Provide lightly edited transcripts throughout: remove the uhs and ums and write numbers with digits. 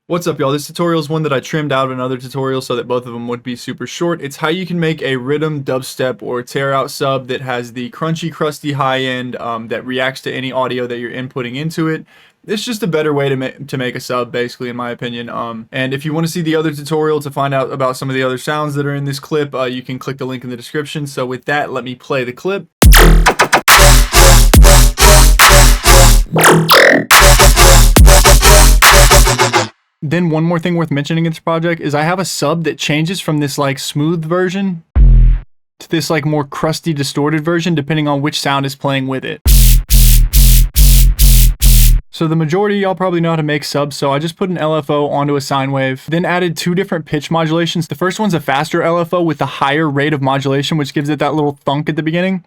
What's up, y'all? This tutorial is one that I trimmed out of another tutorial so that both of them would be super short. It's how you can make a Riddim, dubstep, or tear out sub that has the crunchy, crusty high end that reacts to any audio that you're inputting into it. It's just a better way to make a sub, basically, in my opinion. And if you want to see the other tutorial to find out about some of the other sounds that are in this clip, you can click the link in the description. So with that, let me play the clip. Then one more thing worth mentioning in this project is I have a sub that changes from this like smooth version to this like more crusty, distorted version depending on which sound is playing with it. So the majority of y'all probably know how to make subs, so I just put an LFO onto a sine wave, then added two different pitch modulations. The first one's a faster LFO with a higher rate of modulation, which gives it that little thunk at the beginning.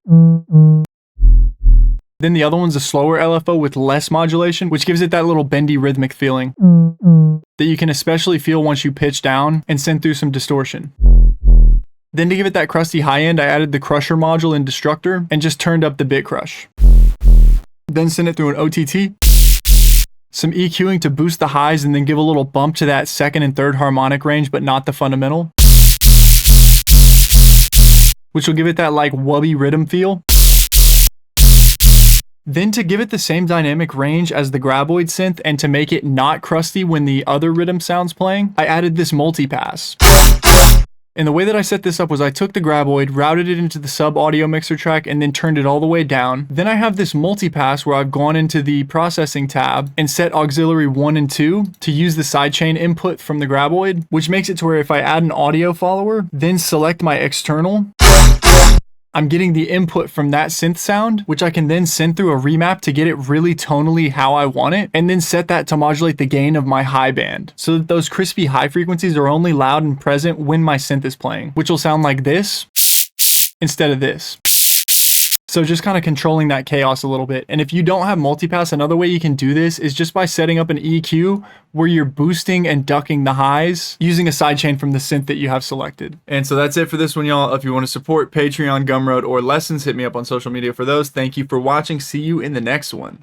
Then the other one's a slower LFO with less modulation, which gives it that little bendy rhythmic feeling that you can especially feel once you pitch down and send through some distortion. Then to give it that crusty high end, I added the crusher module in Destructor and just turned up the bit crush. Then sent it through an OTT, some EQing to boost the highs and then give a little bump to that second and third harmonic range, but not the fundamental, which will give it that like wubby Riddim feel. Then to give it the same dynamic range as the graboid synth and to make it not crusty when the other Riddim sound's playing, I added this multipass. And the way that I set this up was I took the graboid, routed it into the sub audio mixer track, and then turned it all the way down. Then I have this multipass where I've gone into the processing tab and set auxiliary 1 and 2 to use the sidechain input from the graboid, which makes it to where if I add an audio follower, then select my external, I'm getting the input from that synth sound, which I can then send through a remap to get it really tonally how I want it, and then set that to modulate the gain of my high band, so that those crispy high frequencies are only loud and present when my synth is playing, which will sound like this instead of this. So just kind of controlling that chaos a little bit. And if you don't have multipass, another way you can do this is just by setting up an EQ where you're boosting and ducking the highs using a sidechain from the synth that you have selected. And so that's it for this one, y'all. If you want to support Patreon, Gumroad, or lessons, hit me up on social media for those. Thank you for watching. See you in the next one.